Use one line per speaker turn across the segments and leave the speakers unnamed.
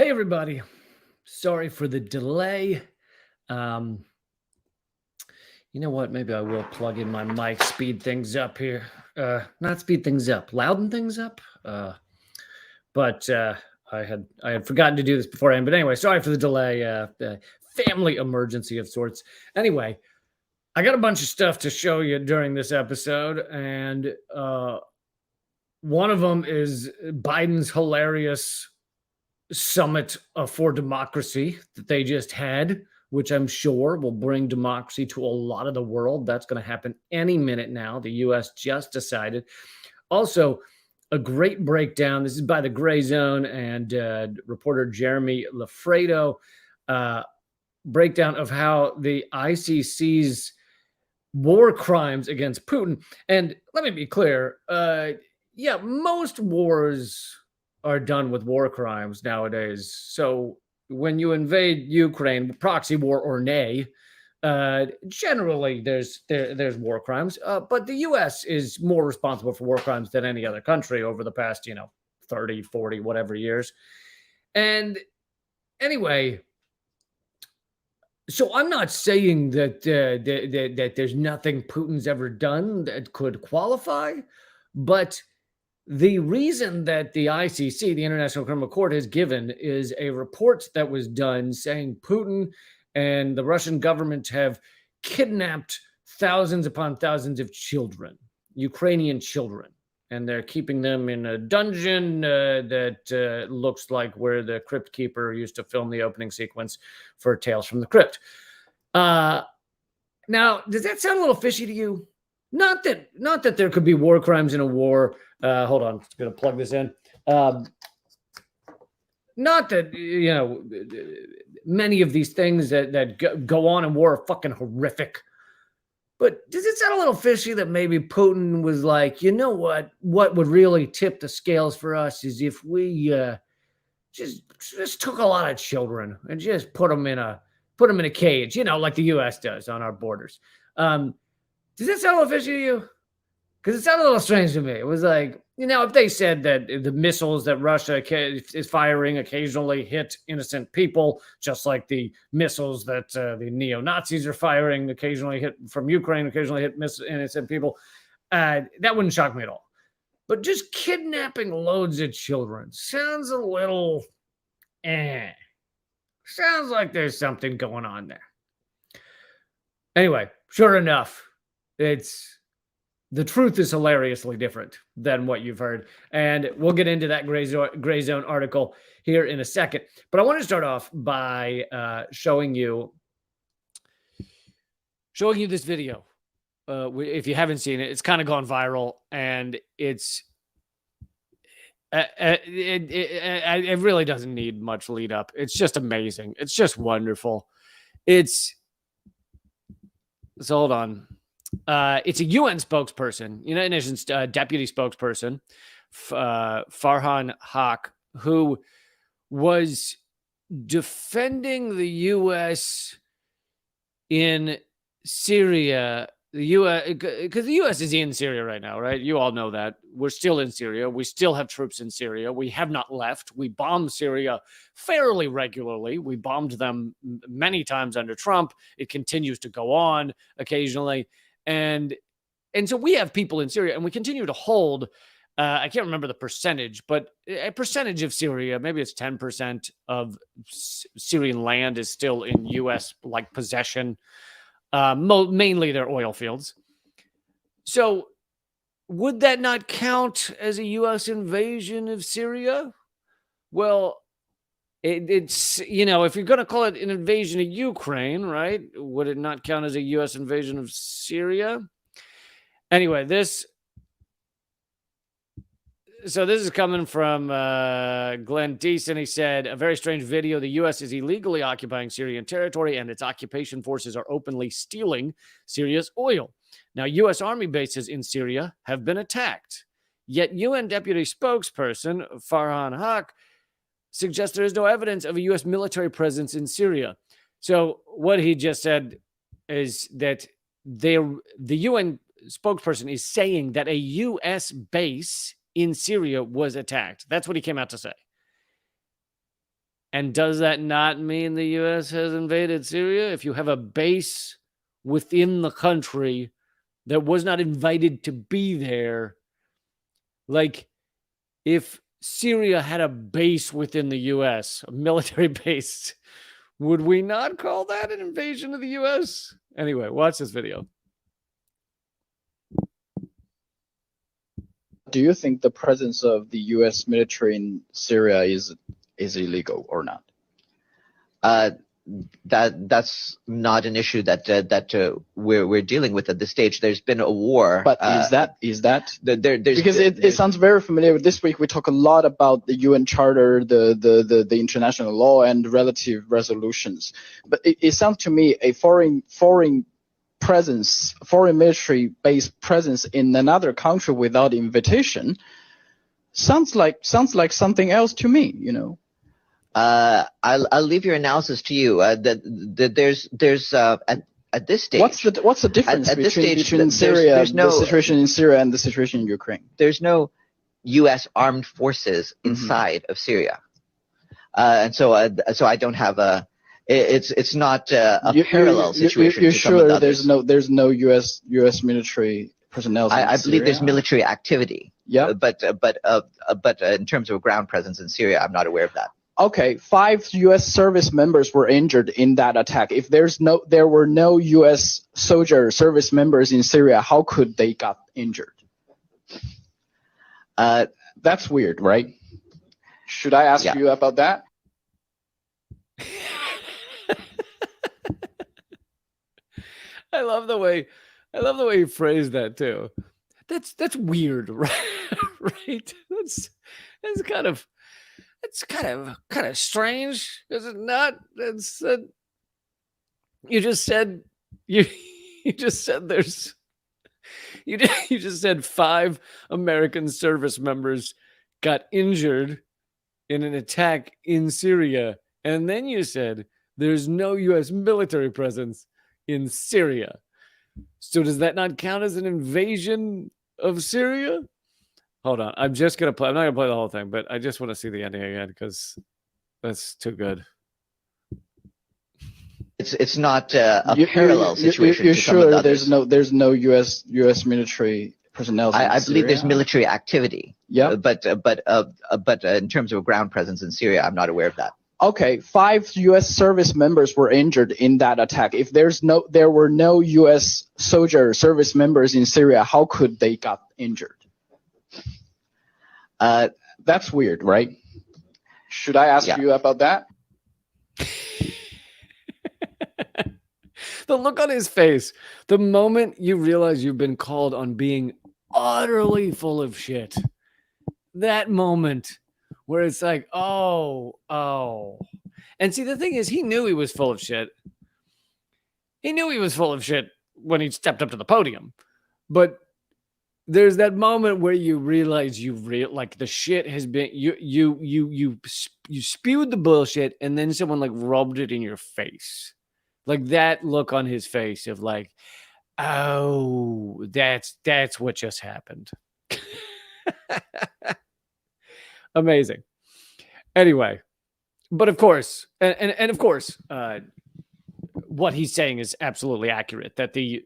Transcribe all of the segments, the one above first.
Hey, everybody. Sorry for the delay. Um, you know what? Maybe I will plug in my mic, speed things up here. Not speed things up, louden things up. But I had forgotten to do this beforehand. But anyway, sorry for the delay. Family emergency of sorts. Anyway, I got a bunch of stuff to show you during this episode, and one of them is Biden's hilarious summit for democracy that they just had, which I'm sure will bring democracy to a lot of the world. That's going to happen any minute now. The U.S. just decided. Also, a great breakdown. This is by the Gray Zone and reporter Jeremy Lafredo. Breakdown of how the ICC's war crimes against Putin. And let me be clear. Yeah, most wars are done with war crimes nowadays. So when you invade Ukraine, proxy war or nay, generally there's war crimes. But the U.S. is more responsible for war crimes than any other country over the past 30, 40, whatever years. And anyway, so I'm not saying that that there's nothing Putin's ever done that could qualify, but the reason that the ICC, the International Criminal Court, has given is a report that was done saying Putin and the Russian government have kidnapped thousands upon thousands of children, Ukrainian children, and they're keeping them in a dungeon that looks like where the Crypt Keeper used to film the opening sequence for Tales from the Crypt. Now, does that sound a little fishy to you? Not that there could be war crimes in a war. Hold on, I'm just going to plug this in. Not that, many of these things that go on in war are fucking horrific. But does it sound a little fishy that maybe Putin was like, you know what? What would really tip the scales for us is if we just took a lot of children and just put them in a cage, like the U.S. does on our borders. Does that sound a little fishy to you? Because it sounded a little strange to me. It was like, if they said that the missiles that Russia is firing occasionally hit innocent people, just like the missiles that the neo-Nazis are firing occasionally hit from Ukraine, occasionally hit innocent people, that wouldn't shock me at all. But just kidnapping loads of children sounds a little, sounds like there's something going on there. Anyway, sure enough, the truth is hilariously different than what you've heard. And we'll get into that Gray Zone article here in a second. But I want to start off by showing you this video. If you haven't seen it, it's kind of gone viral, and it really doesn't need much lead up. It's just amazing. It's just wonderful. So hold on. It's a UN spokesperson, United Nations deputy spokesperson, Farhan Haq, who was defending the U.S. in Syria. The U.S. because the U.S. is in Syria right now, right? You all know that. We're still in Syria. We still have troops in Syria. We have not left. We bomb Syria fairly regularly. We bombed them many times under Trump. It continues to go on occasionally. And so we have people in Syria, and we continue to hold, I can't remember the percentage, but a percentage of Syria, maybe it's 10% of Syrian land is still in U.S. possession. Mainly their oil fields. So would that not count as a U.S. invasion of Syria? Well, it's, if you're going to call it an invasion of Ukraine, right? Would it not count as a U.S. invasion of Syria? Anyway, this is coming from Glenn Deason. He said, a very strange video. The U.S. is illegally occupying Syrian territory, and its occupation forces are openly stealing Syria's oil. Now, U.S. Army bases in Syria have been attacked. Yet UN Deputy Spokesperson Farhan Haq suggests there is no evidence of a U.S. military presence in Syria. So what he just said is that the UN spokesperson is saying that a U.S. base in Syria was attacked. That's what he came out to say. And does that not mean the U.S. has invaded Syria? If you have a base within the country that was not invited to be there, like if Syria had a base within the U.S., a military base, would we not call that an invasion of the U.S.? Anyway, watch this video.
Do you think the presence of the U.S. military in Syria is illegal or not?
That's not an issue that we're dealing with at this stage. There's been a war,
but is that
because
it sounds very familiar. This week we talk a lot about the UN Charter, the international law, and relative resolutions. But it sounds to me a foreign military based presence in another country without invitation sounds like something else to me. You know.
I'll leave your analysis to you. There's at this stage.
What's the difference between Syria, the situation in Syria and the situation in Ukraine?
There's no U.S. armed forces inside of Syria, and so I don't have a. It's not a parallel situation.
You're sure there's no U.S. military personnel?
I believe there's military activity.
Yeah,
but in terms of ground presence in Syria, I'm not aware of that.
Okay, 5 U.S. service members were injured in that attack. If there were no U.S. service members in Syria, how could they got injured? That's weird, right? Should I ask you about that?
I love the way you phrased that too. That's weird, right? Right? That's kind of. It's kind of strange, is it not? It's you just said there's you just said 5 American service members got injured in an attack in Syria, and then you said there's no U.S. military presence in Syria. So does that not count as an invasion of Syria? Hold on. I'm just going to play. I'm not going to play the whole thing, but I just want to see the ending again because that's too good.
It's not a parallel situation.
You're sure there's no U.S. military personnel?
I believe there's military activity.
Yeah,
but in terms of ground presence in Syria, I'm not aware of that.
Okay, 5 U.S. service members were injured in that attack. If there were no U.S. service members in Syria, how could they got injured? That's weird, right? Should I ask you about that?
The look on his face, the moment you realize you've been called on being utterly full of shit, that moment where it's like, oh. And see, the thing is, he knew he was full of shit. He knew he was full of shit when he stepped up to the podium. But there's that moment where you realize like the shit has been you spewed the bullshit and then someone like rubbed it in your face. Like that look on his face of like, oh, that's what just happened. Amazing. Anyway, but of course, and of course, what he's saying is absolutely accurate, that the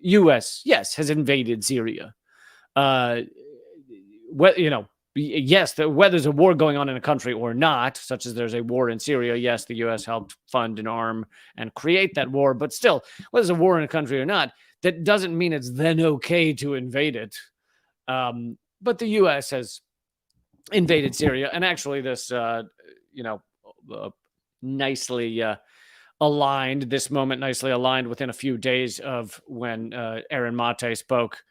U.S., yes, has invaded Syria. Yes, whether there's a war going on in a country or not, such as there's a war in Syria, yes, the U.S. helped fund and arm and create that war, but still, whether there's a war in a country or not, that doesn't mean it's then okay to invade it. But the U.S. has invaded Syria, and actually this, nicely aligned, this moment nicely aligned within a few days of when Aaron Mate spoke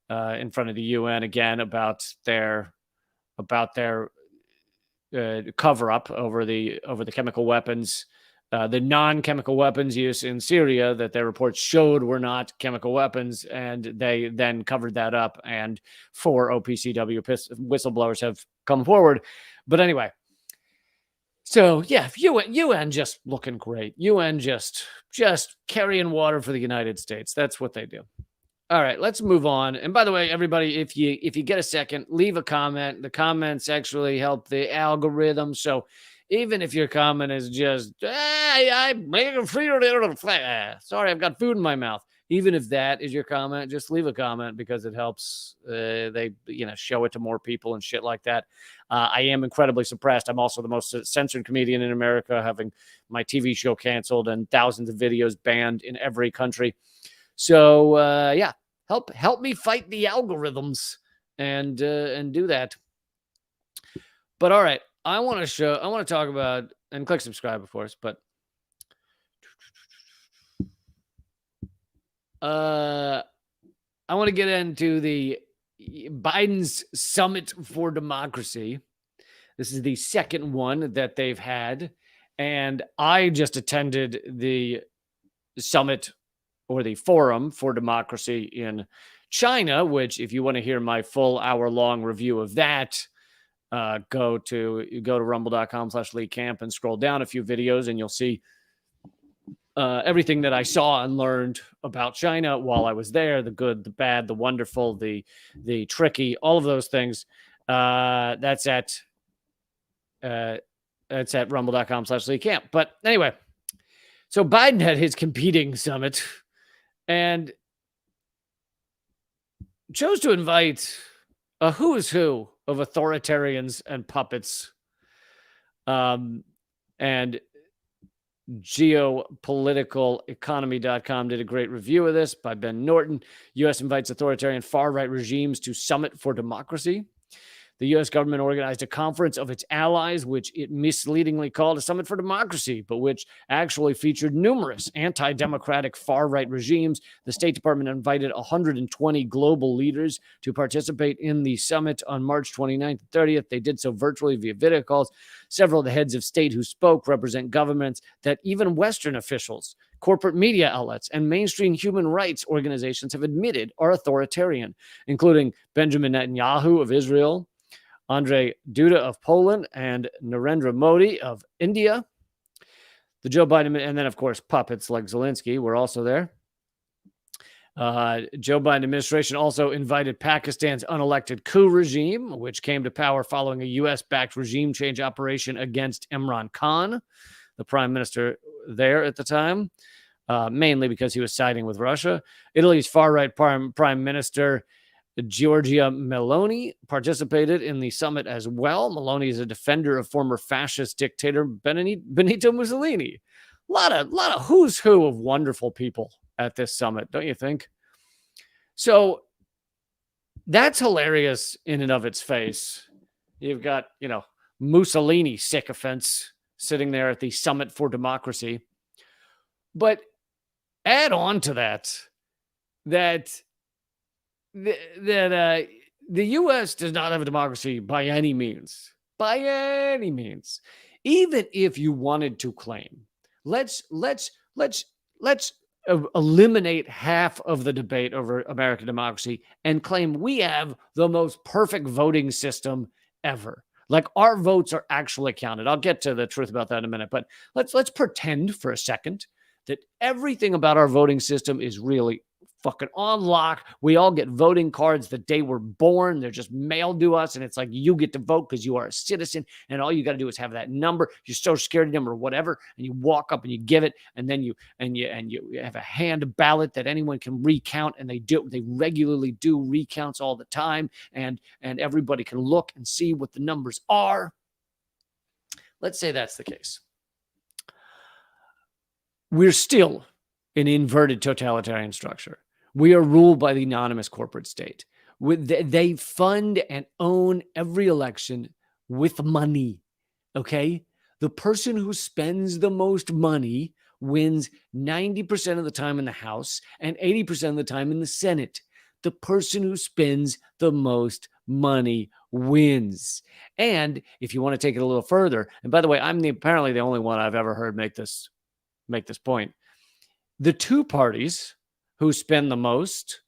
in front of the UN again about their cover up over the chemical weapons, the non-chemical weapons use in Syria that their reports showed were not chemical weapons, and they then covered that up. And 4 OPCW whistleblowers have come forward. But anyway, so yeah, UN just looking great. UN just carrying water for the United States. That's what they do. All right, let's move on. And by the way, everybody, if you get a second, leave a comment. The comments actually help the algorithm. So even if your comment is just, I'm sorry, I've got food in my mouth. Even if that is your comment, just leave a comment because it helps. They, show it to more people and shit like that. I am incredibly suppressed. I'm also the most censored comedian in America, having my TV show canceled and thousands of videos banned in every country. So help me fight the algorithms and do that. But all right, I want to talk about, and click subscribe, of course, but I want to get into the Biden's Summit for Democracy. This is the second one that they've had, and I just attended the summit or the Forum for Democracy in China, which, if you want to hear my full hour-long review of that, go to rumble.com/LeeCamp and scroll down a few videos, and you'll see everything that I saw and learned about China while I was there: the good, the bad, the wonderful, the tricky, all of those things. That's at rumble.com/LeeCamp. But anyway, so Biden had his competing summit and chose to invite a who's who of authoritarians and puppets. And geopoliticaleconomy.com did a great review of this by Ben Norton. U.S. invites authoritarian far-right regimes to Summit for Democracy. The U.S. government organized a conference of its allies, which it misleadingly called a Summit for Democracy, but which actually featured numerous anti-democratic far-right regimes. The State Department invited 120 global leaders to participate in the summit on March 29th and 30th. They did so virtually via video calls. Several of the heads of state who spoke represent governments that even Western officials, corporate media outlets, and mainstream human rights organizations have admitted are authoritarian, including Benjamin Netanyahu of Israel, Andrzej Duda of Poland, and Narendra Modi of India. The Joe Biden, and then, of course, puppets like Zelensky were also there. Joe Biden administration also invited Pakistan's unelected coup regime, which came to power following a U.S.-backed regime change operation against Imran Khan, the prime minister there at the time, mainly because he was siding with Russia. Italy's far-right prime minister, Giorgia Meloni, participated in the summit as well. Meloni is a defender of former fascist dictator Benito Mussolini. A lot of who's who of wonderful people at this summit, don't you think? So that's hilarious in and of its face. You've got, Mussolini sycophants sitting there at the Summit for Democracy. But add on to that the U.S. does not have a democracy by any means. By any means. Even if you wanted to claim, let's eliminate half of the debate over American democracy and claim we have the most perfect voting system ever. Like, our votes are actually counted. I'll get to the truth about that in a minute, but let's pretend for a second that everything about our voting system is really fucking on lock. We all get voting cards the day we're born. They're just mailed to us, and it's like you get to vote because you are a citizen, and all you got to do is have that number, your social security number or whatever, and you walk up and you give it, and then you have a hand ballot that anyone can recount, and they regularly do recounts all the time, and everybody can look and see what the numbers are. Let's say that's the case. We're still an inverted totalitarian structure. We are ruled by the anonymous corporate state. They fund and own every election with money, okay? The person who spends the most money wins 90% of the time in the House and 80% of the time in the Senate. The person who spends the most money wins. And if you want to take it a little further, and by the way, I'm apparently the only one I've ever heard make this point. The two parties who spend the most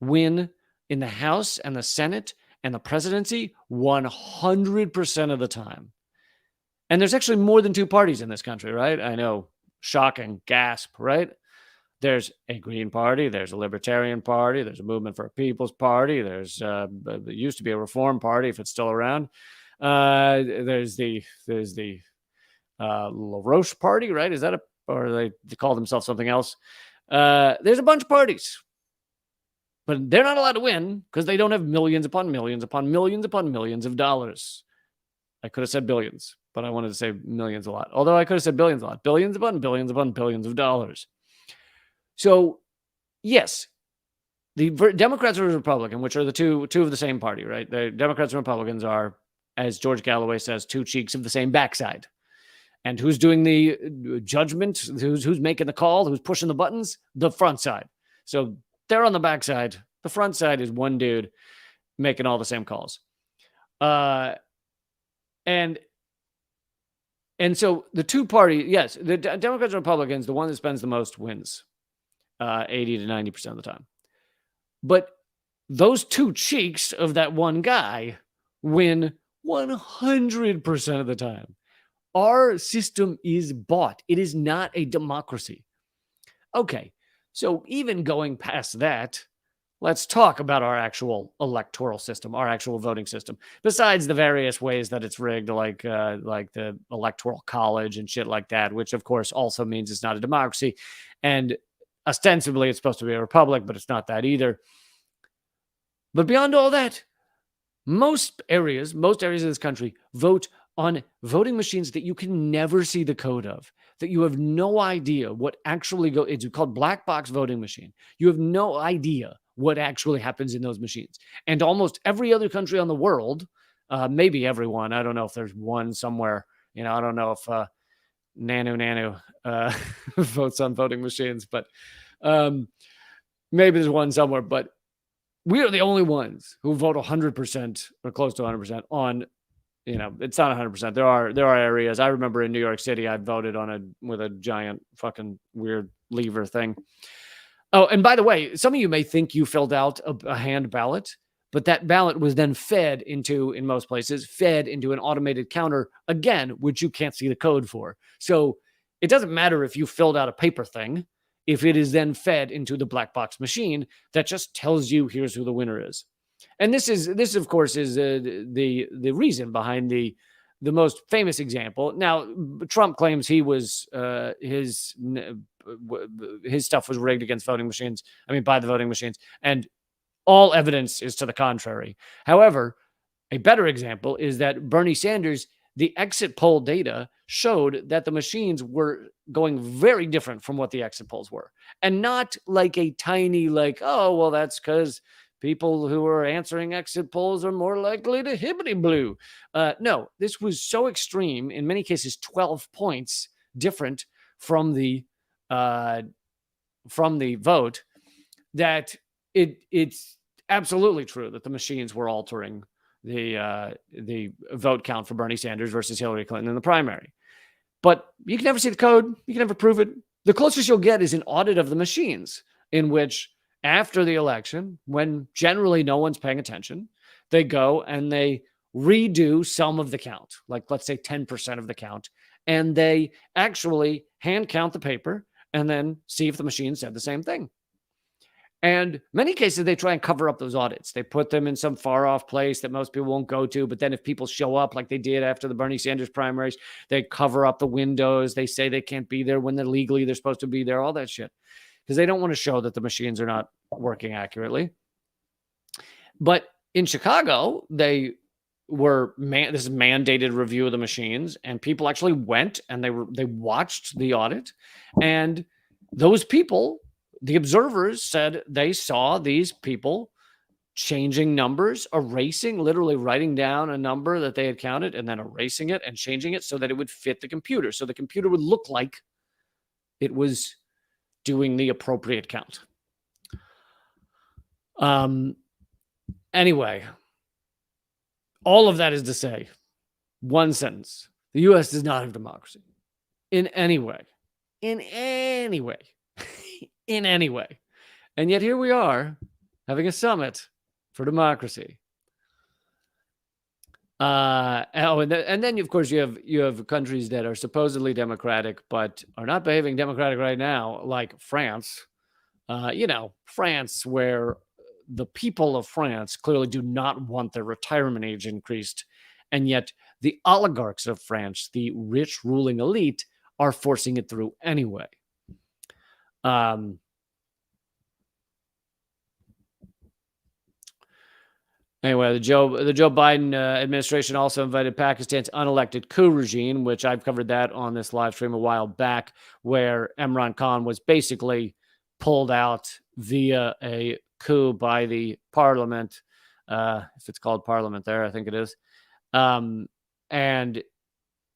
win in the House and the Senate and the presidency 100% of the time. And there's actually more than two parties in this country, right? I know, shocking, gasp, right? There's a Green Party, there's a Libertarian Party, there's a Movement for a People's Party, there's there used to be a Reform Party if it's still around. There's the LaRoche Party, right? Is that or they call themselves something else? There's a bunch of parties, but they're not allowed to win because they don't have millions upon millions upon millions upon millions of dollars. I could have said billions, but I wanted to say millions a lot. Although I could have said billions a lot. Billions upon billions upon billions of dollars. So, yes, the Democrats or Republican, which are the two of the same party, right? The Democrats and Republicans are, as George Galloway says, two cheeks of the same backside. And who's doing the judgment? Who's making the call? Who's pushing the buttons? The front side. So they're on the backside. The front side is one dude making all the same calls. And so the two parties, yes, the Democrats and Republicans, the one that spends the most wins 80 to 90% of the time. But those two cheeks of that one guy win 100% of the time. Our system is bought. It is not a democracy. Okay, so even going past that, let's talk about our actual electoral system, our actual voting system. Besides the various ways that it's rigged, like the Electoral College and shit like that, which of course also means it's not a democracy. And ostensibly it's supposed to be a republic, but it's not that either. But beyond all that, most areas of this country vote on voting machines that you can never see the code of, that you have no idea what actually goes. It's called black box voting machine. You have no idea what actually happens in those machines. And almost every other country on the world, maybe everyone, I don't know if there's one somewhere, I don't know if Nanu votes on voting machines, but maybe there's one somewhere, but we are the only ones who vote 100% or close to 100% on, it's not 100%. There are areas. I remember in New York City, I voted with a giant fucking weird lever thing. Oh, and by the way, some of you may think you filled out a hand ballot, but that ballot was then in most places, fed into an automated counter, again, which you can't see the code for. So it doesn't matter if you filled out a paper thing, if it is then fed into the black box machine that just tells you here's who the winner is. And this of course is the reason behind the most famous example. Now, Trump claims he was his stuff was rigged against voting machines. I mean, by the voting machines, and all evidence is to the contrary. However, a better example is that Bernie Sanders, the exit poll data showed that the machines were going very different from what the exit polls were, and not like a tiny oh well, that's because people who are answering exit polls are more likely to hibbity blue. No, this was so extreme, in many cases 12 points different from the vote, that it's absolutely true that the machines were altering the vote count for Bernie Sanders versus Hillary Clinton in the primary. But you can never see the code. You can never prove it. The closest you'll get is an audit of the machines, in which after the election, when generally no one's paying attention, they go and they redo some of the count, like let's say 10% of the count, and they actually hand count the paper and then see if the machine said the same thing. And many cases, they try and cover up those audits. They put them in some far off place that most people won't go to. But then if people show up like they did after the Bernie Sanders primaries, they cover up the windows. They say they can't be there when they're supposed to be there, all that shit, because they don't want to show that the machines are not working accurately. But in Chicago, this is mandated review of the machines, and people actually went and they watched the audit, and those people, the observers, said they saw these people changing numbers, erasing, literally writing down a number that they had counted and then erasing it and changing it so that it would fit the computer, so the computer would look like it was doing the appropriate count. Anyway, all of that is to say, one sentence: the U.S. does not have democracy in any way, in any way. And yet here we are having a summit for democracy. And then of course you have countries that are supposedly democratic but are not behaving democratic right now, like France. France, where the people of France clearly do not want their retirement age increased, and yet the oligarchs of France, the rich ruling elite, are forcing it through anyway. Anyway, the Joe Biden administration also invited Pakistan's unelected coup regime, which I've covered that on this live stream a while back, where Imran Khan was basically pulled out via a coup by the parliament, if it's called parliament there, I think it is, and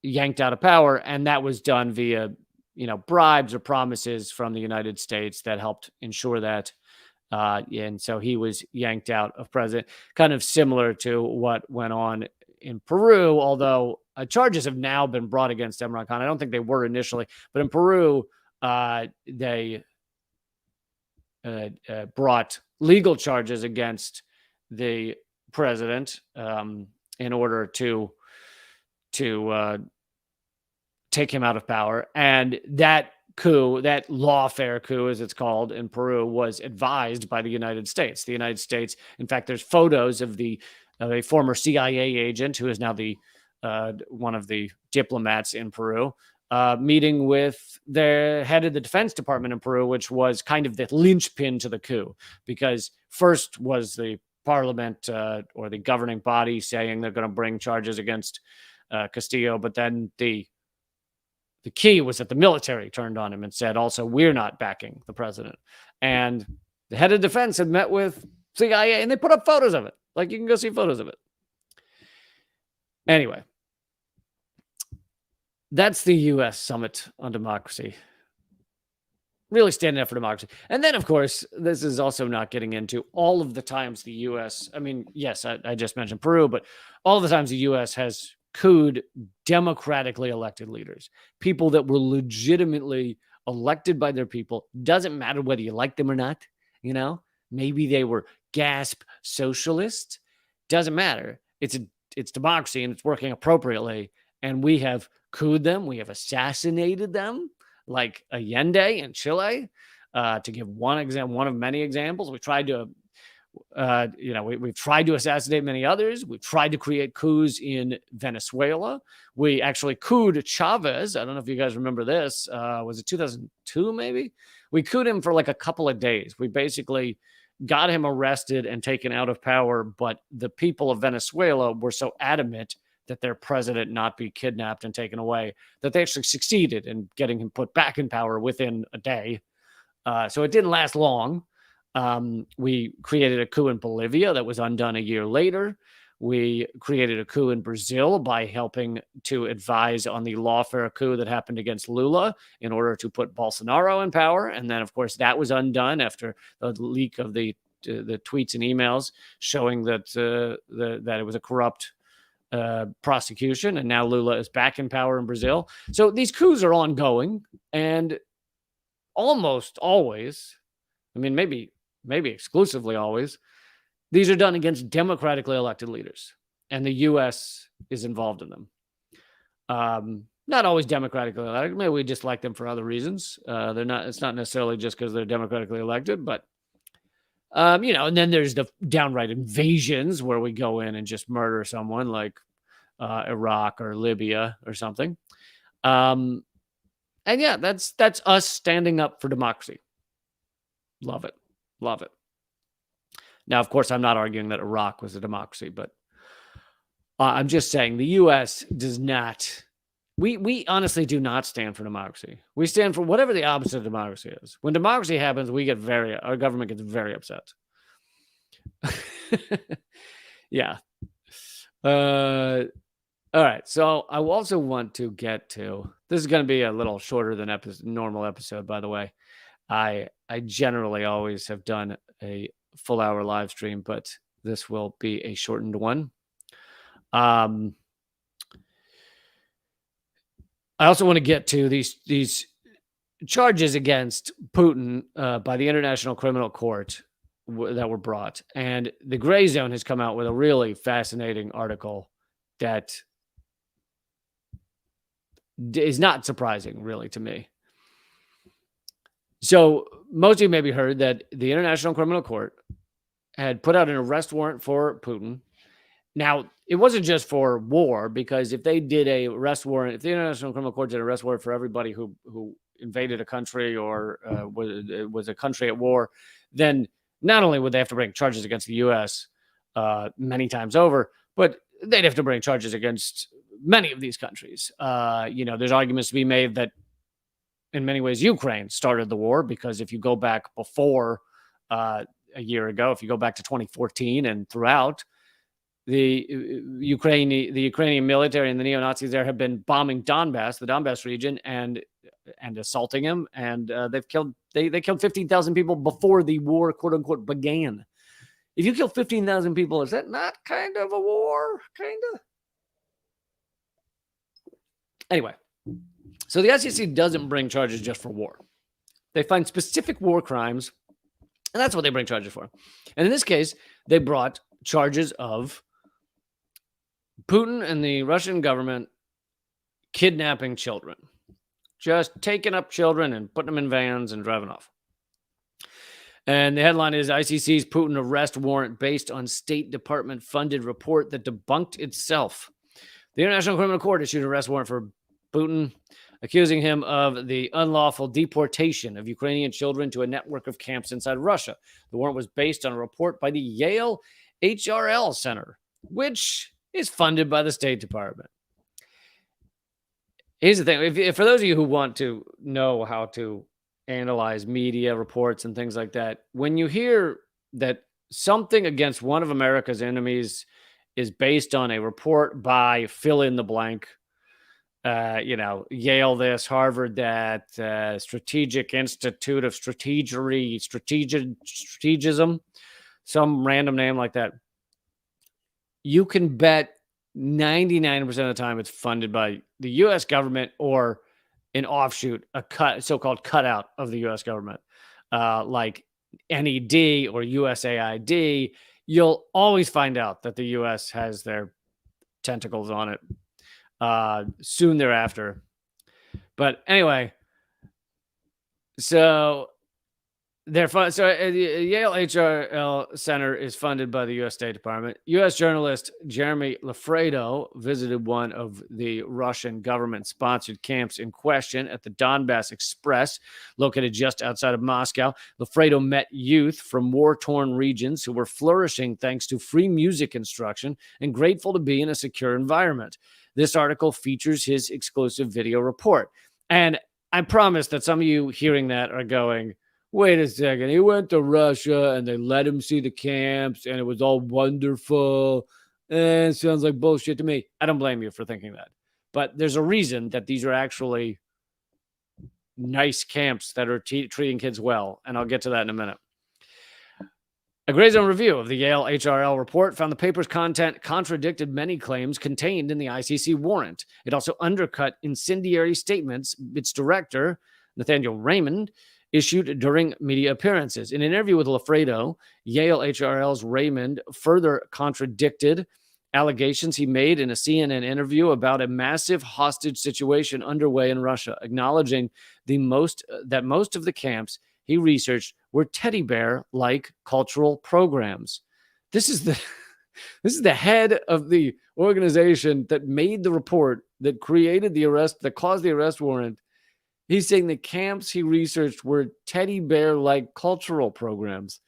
yanked out of power. And that was done via, bribes or promises from the United States that helped ensure that. And so he was yanked out of president, kind of similar to what went on in Peru, although charges have now been brought against Imran Khan. I don't think they were initially, but in Peru, they brought legal charges against the president in order to take him out of power. And that coup, that lawfare coup, as it's called in Peru, was advised by the United States. The United States, in fact, there's photos of a former CIA agent who is now the one of the diplomats in Peru, meeting with the head of the Defense Department in Peru, which was kind of the linchpin to the coup, because first was the parliament or the governing body saying they're going to bring charges against Castillo, but then the key was that the military turned on him and said, also, we're not backing the president. And the head of defense had met with CIA, and they put up photos of it. Like, you can go see photos of it. Anyway, that's the U.S. Summit on Democracy. Really standing up for democracy. And then, of course, this is also not getting into all of the times the U.S., I mean, yes, I just mentioned Peru, but all the times the U.S. has couped democratically elected leaders, people that were legitimately elected by their people. Doesn't matter whether you like them or not, maybe they were gasp socialist. Doesn't matter. It's democracy, and it's working appropriately. And we have couped them. We have assassinated them, like Allende in Chile, to give one of many examples. We tried to we've tried to assassinate many others. We've tried to create coups in Venezuela. We actually couped Chavez. I don't know if you guys remember this. Was it 2002 maybe? We couped him for like a couple of days. We basically got him arrested and taken out of power, but the people of Venezuela were so adamant that their president not be kidnapped and taken away that they actually succeeded in getting him put back in power within a day. So it didn't last long. We created a coup in Bolivia that was undone a year later. We created a coup in Brazil by helping to advise on the lawfare coup that happened against Lula in order to put Bolsonaro in power. And then, of course, that was undone after the leak of the tweets and emails showing that that it was a corrupt prosecution. And now Lula is back in power in Brazil. So these coups are ongoing, and almost always, I mean, maybe exclusively always, these are done against democratically elected leaders, and the U.S. is involved in them. Not always democratically elected. Maybe we just like them for other reasons. They're not. It's not necessarily just because they're democratically elected, but and then there's the downright invasions where we go in and just murder someone, like Iraq or Libya or something. And yeah, that's us standing up for democracy. Love it. Love it. Now, of course, I'm not arguing that Iraq was a democracy, but I'm just saying the U.S. does not. We honestly do not stand for democracy. We stand for whatever the opposite of democracy is. When democracy happens, our government gets very upset. Yeah. All right. So I also want to get to, this is going to be a little shorter than normal episode, by the way. I generally always have done a full hour live stream, but this will be a shortened one. I also want to get to these charges against Putin by the International Criminal Court that were brought. And the Gray Zone has come out with a really fascinating article that is not surprising, really, to me. So most of you maybe heard that the International Criminal Court had put out an arrest warrant for Putin, Now, it wasn't just for war, because if they did a arrest warrant, if the International Criminal Court did an arrest warrant for everybody who invaded a country or was a country at war, then not only would they have to bring charges against the U.S. Many times over, but they'd have to bring charges against many of these countries. There's arguments to be made that in many ways Ukraine started the war, because if you go back before a year ago, if you go back to 2014 and throughout, the Ukrainian military and the neo-Nazis there have been bombing the Donbass region, and assaulting him, and they killed 15,000 people before the war, quote unquote, began. If you kill 15,000 people, is that not kind of a war? Kind of. Anyway, so the ICC doesn't bring charges just for war. They find specific war crimes, and that's what they bring charges for. And in this case, they brought charges of Putin and the Russian government kidnapping children, just taking up children and putting them in vans and driving off. And the headline is ICC's Putin arrest warrant based on State Department funded report that debunked itself. The International Criminal Court issued an arrest warrant for Putin, accusing him of the unlawful deportation of Ukrainian children to a network of camps inside Russia. The warrant was based on a report by the Yale HRL Center, which is funded by the State Department. Here's the thing. If for those of you who want to know how to analyze media reports and things like that, when you hear that something against one of America's enemies is based on a report by fill in the blank, Yale this, Harvard that, Strategic Institute of Strategism, some random name like that, you can bet 99% of the time it's funded by the U.S. government or an offshoot, so-called cutout of the U.S. government, like NED or USAID. You'll always find out that the U.S. has their tentacles on it soon thereafter. But anyway, so Yale HRL Center is funded by the U.S. State Department. U.S. journalist Jeremy Lafredo visited one of the Russian government-sponsored camps in question at the Donbass Express, located just outside of Moscow. Lafredo met youth from war-torn regions who were flourishing thanks to free music instruction and grateful to be in a secure environment. This article features his exclusive video report. And I promise that some of you hearing that are going, wait a second, he went to Russia and they let him see the camps and it was all wonderful. It sounds like bullshit to me. I don't blame you for thinking that. But there's a reason that these are actually nice camps that are treating kids well. And I'll get to that in a minute. A Grey Zone review of the Yale HRL report found the paper's content contradicted many claims contained in the ICC warrant. It also undercut incendiary statements its director, Nathaniel Raymond, issued during media appearances. In an interview with Lafredo, Yale HRL's Raymond further contradicted allegations he made in a CNN interview about a massive hostage situation underway in Russia, acknowledging that most of the camps he researched were teddy bear-like cultural programs. This is the head of the organization that made the report that created the arrest, that caused the arrest warrant. He's saying the camps he researched were teddy bear-like cultural programs.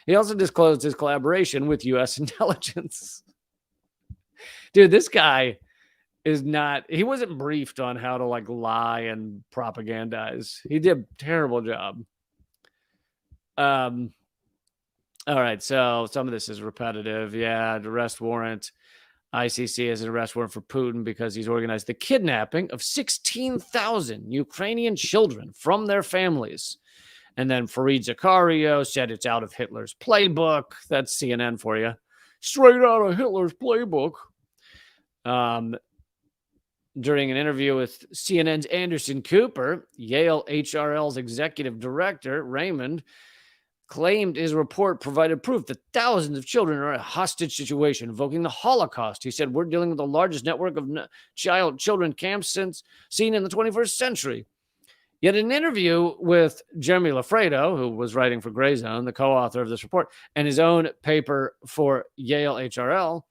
He also disclosed his collaboration with U.S. intelligence. Dude, this guy he wasn't briefed on how to lie and propagandize. He did a terrible job. All right, so some of this is repetitive. Yeah, the arrest warrant. ICC has an arrest warrant for Putin because he's organized the kidnapping of 16,000 Ukrainian children from their families. And then Fareed Zakaria said it's out of Hitler's playbook. That's CNN for you. Straight out of Hitler's playbook. During an interview with CNN's Anderson Cooper, Yale HRL's executive director, Raymond, claimed his report provided proof that thousands of children are in a hostage situation, invoking the Holocaust. He said, we're dealing with the largest network of children camps seen in the 21st century. Yet in an interview with Jeremy Lafredo, who was writing for Grey Zone, the co-author of this report, and his own paper for Yale HRL,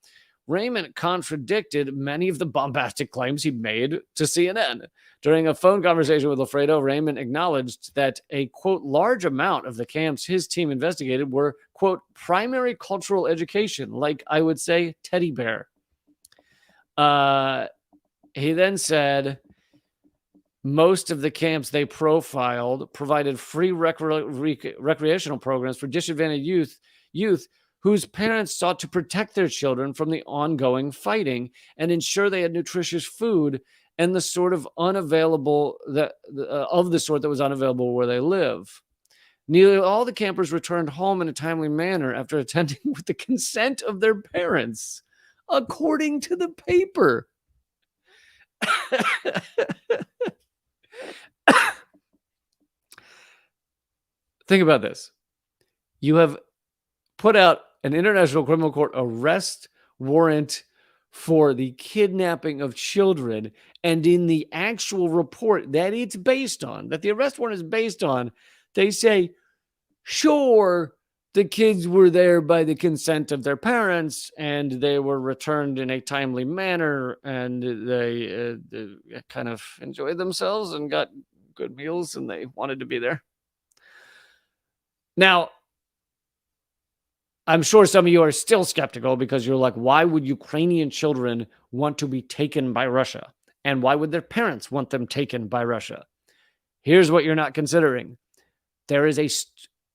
Raymond contradicted many of the bombastic claims he made to CNN. During a phone conversation with Lafredo, Raymond acknowledged that a, quote, large amount of the camps his team investigated were, quote, primary cultural education, like I would say teddy bear. He then said most of the camps they profiled provided free recreational programs for disadvantaged youth whose parents sought to protect their children from the ongoing fighting and ensure they had nutritious food and the sort of unavailable of the sort that was unavailable where they live. Nearly all the campers returned home in a timely manner after attending with the consent of their parents, according to the paper. Think about this. You have put out an International Criminal Court arrest warrant for the kidnapping of children, and in the actual report that it's based on, that the arrest warrant is based on, they say, sure, the kids were there by the consent of their parents, and they were returned in a timely manner, and they kind of enjoyed themselves and got good meals, and they wanted to be there. Now, I'm sure some of you are still skeptical because you're like, why would Ukrainian children want to be taken by Russia? And why would their parents want them taken by Russia? Here's what you're not considering. There is a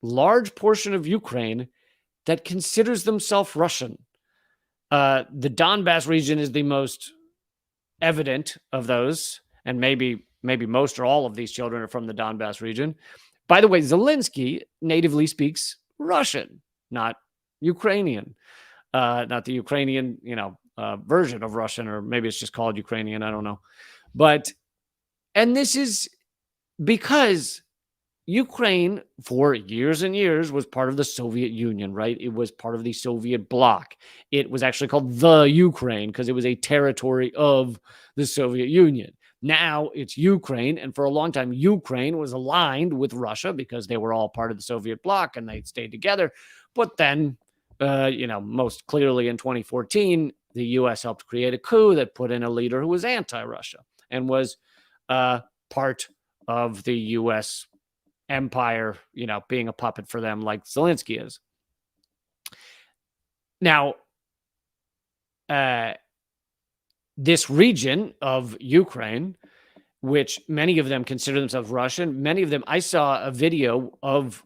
large portion of Ukraine that considers themselves Russian. The Donbass region is the most evident of those, and maybe most or all of these children are from the Donbass region. By the way, Zelensky natively speaks Russian, not Ukrainian, not the Ukrainian, version of Russian, or maybe it's just called Ukrainian. I don't know. And this is because Ukraine for years and years was part of the Soviet Union, right? It was part of the Soviet bloc. It was actually called the Ukraine because it was a territory of the Soviet Union. Now it's Ukraine, and for a long time, Ukraine was aligned with Russia because they were all part of the Soviet bloc and they stayed together. But then, most clearly in 2014, the U.S. helped create a coup that put in a leader who was anti-Russia and was part of the U.S. empire, being a puppet for them like Zelensky is. Now, this region of Ukraine, which many of them consider themselves Russian, many of them, I saw a video of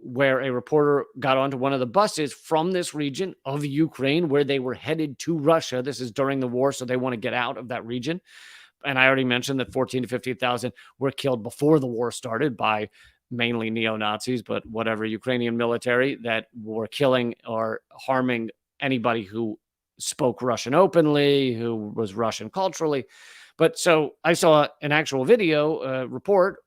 where a reporter got onto one of the buses from this region of Ukraine where they were headed to Russia. This is during the war, so they want to get out of that region. And I already mentioned that 14 to 15,000 were killed before the war started by mainly neo-Nazis, but whatever, Ukrainian military that were killing or harming anybody who spoke Russian openly, who was Russian culturally. But so I saw an actual video report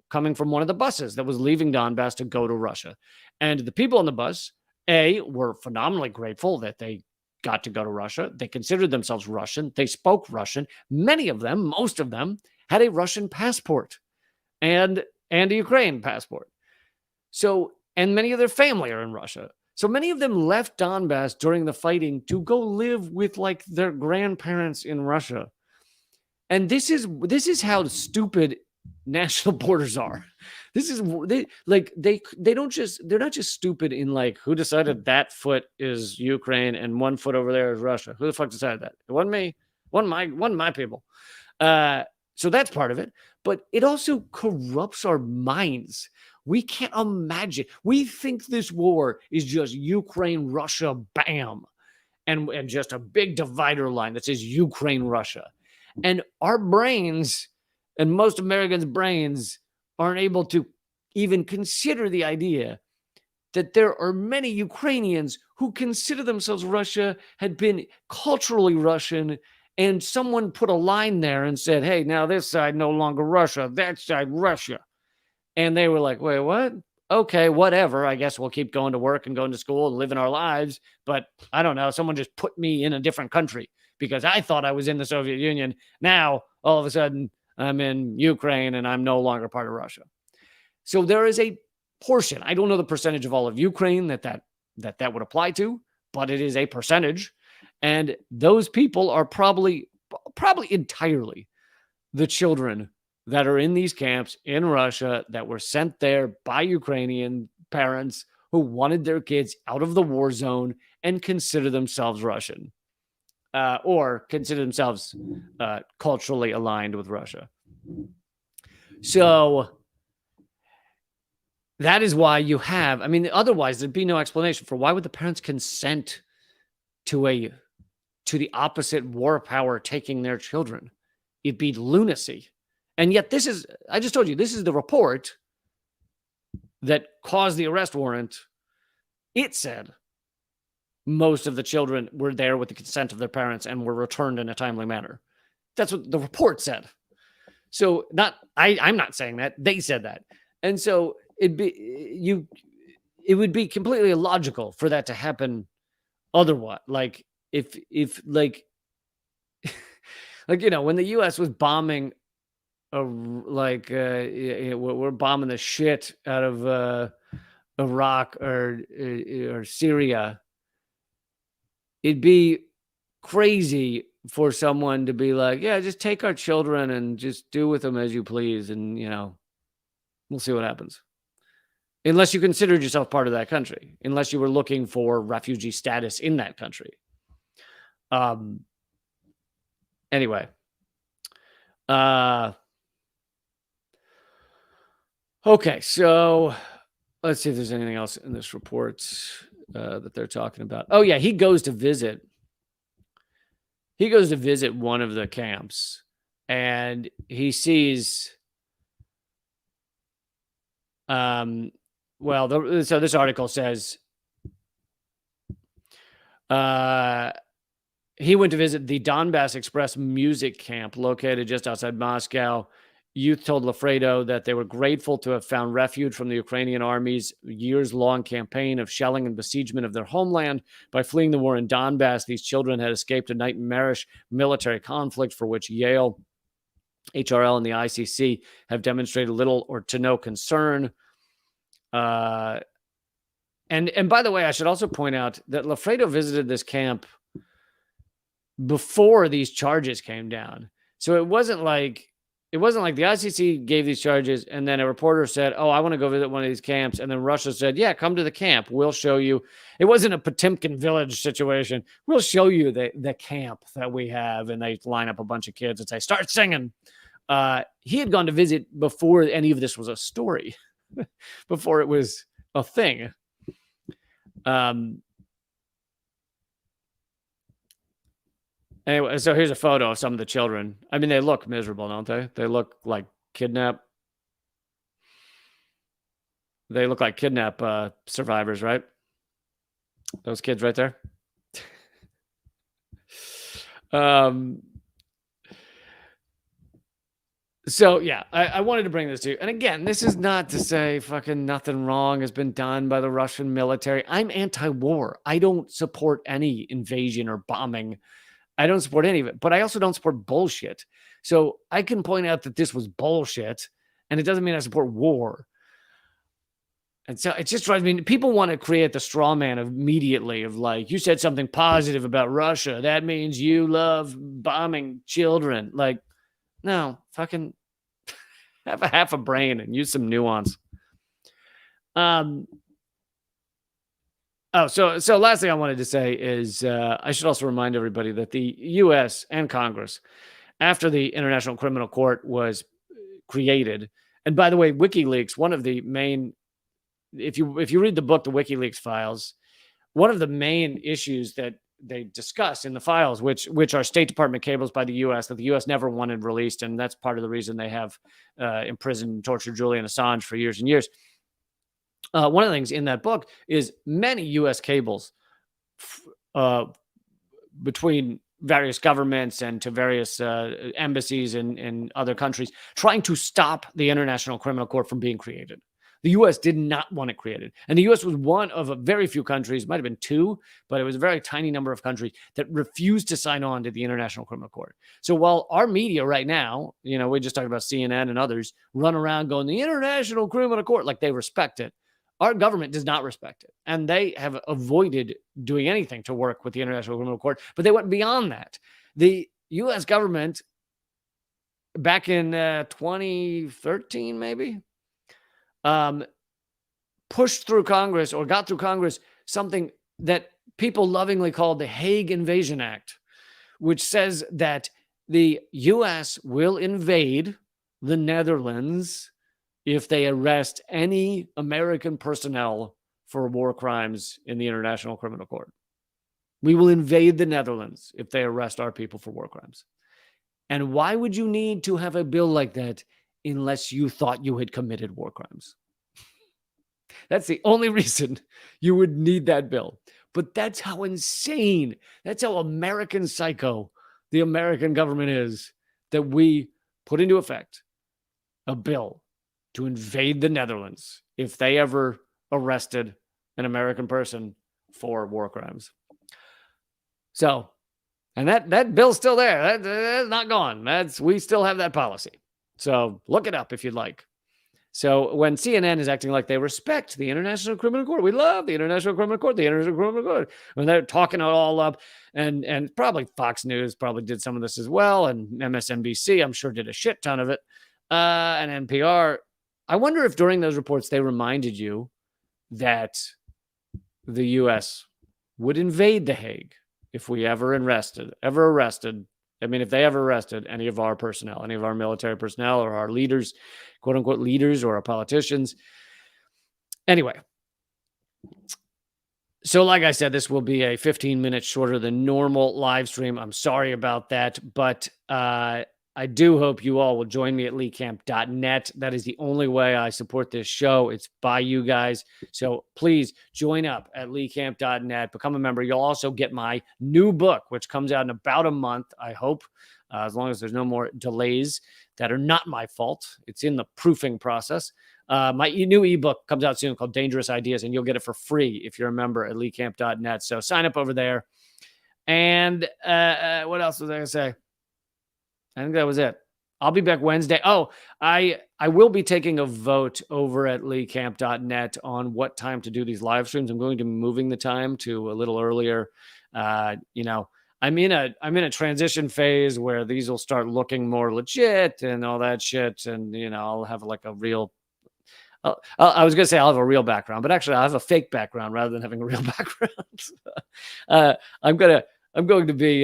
coming from one of the buses that was leaving Donbass to go to Russia. And the people on the bus, were phenomenally grateful that they got to go to Russia. They considered themselves Russian. They spoke Russian. Many of them, most of them, had a Russian passport and a Ukraine passport. So, and many of their family are in Russia. So many of them left Donbass during the fighting to go live with like their grandparents in Russia. And this is how stupid national borders are. They're not just stupid in like who decided that foot is Ukraine and one foot over there is Russia. Who the fuck decided that? It wasn't me. Wasn't my people. So that's part of it. But it also corrupts our minds. We can't imagine. We think this war is just Ukraine, Russia, bam. And just a big divider line that says Ukraine, Russia. And our brains and most Americans' brains aren't able to even consider the idea that there are many Ukrainians who consider themselves Russia, had been culturally Russian, and someone put a line there and said, hey, now this side no longer Russia, that side Russia. And they were like, wait, what? Okay, whatever. I guess we'll keep going to work and going to school and living our lives. But I don't know, someone just put me in a different country because I thought I was in the Soviet Union. Now, all of a sudden, I'm in Ukraine and I'm no longer part of Russia. So there is a portion. I don't know the percentage of all of Ukraine that would apply to, but it is a percentage. And those people are probably entirely the children that are in these camps in Russia that were sent there by Ukrainian parents who wanted their kids out of the war zone and consider themselves Russian, or consider themselves culturally aligned with Russia. So that is why you have, I mean, otherwise there'd be no explanation for why would the parents consent to the opposite war power taking their children. It'd be lunacy. And yet this is, I just told you, this is the report that caused the arrest warrant. It said most of the children were there with the consent of their parents and were returned in a timely manner. That's what the report said. So I'm not saying that. They said that. And so it would be completely illogical for that to happen otherwise. Like if like you know, when the US was bombing we're bombing the shit out of Iraq or Syria, it'd be crazy for someone to be like, yeah, just take our children and just do with them as you please, and you know, we'll see what happens. Unless you considered yourself part of that country, unless you were looking for refugee status in that country. Anyway. Okay, so let's see if there's anything else in this report that they're talking about. Oh yeah, he goes to visit one of the camps, and he sees so this article says he went to visit the Donbass Express music camp located just outside Moscow. Youth told Lafredo that they were grateful to have found refuge from the Ukrainian army's years-long campaign of shelling and besiegement of their homeland. By fleeing the war in Donbass, these children had escaped a nightmarish military conflict for which Yale, HRL, and the ICC have demonstrated little or to no concern. And by the way, I should also point out that Lafredo visited this camp before these charges came down. So it wasn't like the ICC gave these charges and then a reporter said, oh, I want to go visit one of these camps. And then Russia said, yeah, come to the camp. We'll show you. It wasn't a Potemkin village situation. We'll show you the camp that we have. And they line up a bunch of kids and say, start singing. He had gone to visit before any of this was a story, before it was a thing. Anyway, so here's a photo of some of the children. I mean, they look miserable, don't they? They look like kidnap survivors, right? Those kids right there. So yeah, I wanted to bring this to you. And again, this is not to say fucking nothing wrong has been done by the Russian military. I'm anti-war. I don't support any invasion or bombing. I don't support any of it, but I also don't support bullshit. So I can point out that this was bullshit, and it doesn't mean I support war. And so it just drives me. People want to create the straw man immediately of like, you said something positive about Russia. That means you love bombing children. Like, no, fucking have a half a brain and use some nuance. So last thing I wanted to say is I should also remind everybody that the U.S. and Congress, after the International Criminal Court was created, and by the way, WikiLeaks, one of the main, if you read the book, the WikiLeaks files, one of the main issues that they discuss in the files, which are State Department cables by the U.S. that the U.S. never wanted released, and that's part of the reason they have imprisoned and tortured Julian Assange for years and years. One of the things in that book is many U.S. cables between various governments and to various embassies in other countries trying to stop the International Criminal Court from being created. The U.S. did not want it created. And the U.S. was one of a very few countries, might have been two, but it was a very tiny number of countries that refused to sign on to the International Criminal Court. So while our media right now, we just talked about CNN and others, run around going, the International Criminal Court, like they respect it. Our government does not respect it, and they have avoided doing anything to work with the International Criminal Court, but they went beyond that. The U.S. government, back in 2013, maybe, pushed through Congress, or got through Congress, something that people lovingly called the Hague Invasion Act, which says that the U.S. will invade the Netherlands if they arrest any American personnel for war crimes in the International Criminal Court. We will invade the Netherlands if they arrest our people for war crimes. And why would you need to have a bill like that unless you thought you had committed war crimes? That's the only reason you would need that bill. But that's how insane, that's how American psycho the American government is, that we put into effect a bill to invade the Netherlands if they ever arrested an American person for war crimes. So, and that bill's still there. That's not gone. We still have that policy. So look it up if you'd like. So when CNN is acting like they respect the International Criminal Court, we love the International Criminal Court, the International Criminal Court, when they're talking it all up, and probably Fox News probably did some of this as well, and MSNBC, I'm sure, did a shit ton of it, and NPR. I wonder if during those reports they reminded you that the U.S. would invade The Hague if we ever arrested, if they ever arrested any of our personnel, any of our military personnel, or our leaders, quote unquote leaders, or our politicians. Anyway, so like I said, this will be a 15 minutes shorter than normal live stream. I'm sorry about that, but I do hope you all will join me at leecamp.net. That is the only way I support this show. It's by you guys. So please join up at leecamp.net. Become a member. You'll also get my new book, which comes out in about a month, I hope, as long as there's no more delays that are not my fault. It's in the proofing process. My new ebook comes out soon called Dangerous Ideas, and you'll get it for free if you're a member at leecamp.net. So sign up over there. And what else was I going to say? I think that was it. I'll be back Wednesday. Oh, I will be taking a vote over at leecamp.net on what time to do these live streams. I'm going to be moving the time to a little earlier. I'm in a transition phase where these will start looking more legit and all that shit. And, I'll have like a real, I was going to say I'll have a real background, but actually I'll have a fake background rather than having a real background. I'm going to be,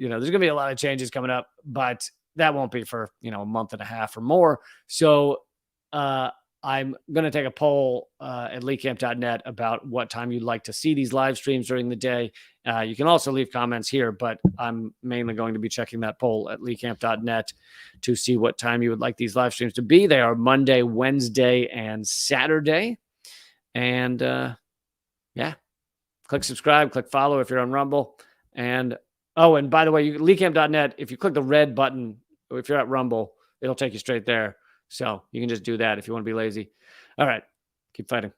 there's going to be a lot of changes coming up, but that won't be for, a month and a half or more. So I'm going to take a poll at leecamp.net about what time you'd like to see these live streams during the day. You can also leave comments here, but I'm mainly going to be checking that poll at leecamp.net to see what time you would like these live streams to be. They are Monday, Wednesday, and Saturday. And click subscribe, click follow if you're on Rumble. And by the way, leecamp.net, if you click the red button, if you're at Rumble, it'll take you straight there. So you can just do that if you want to be lazy. All right. Keep fighting.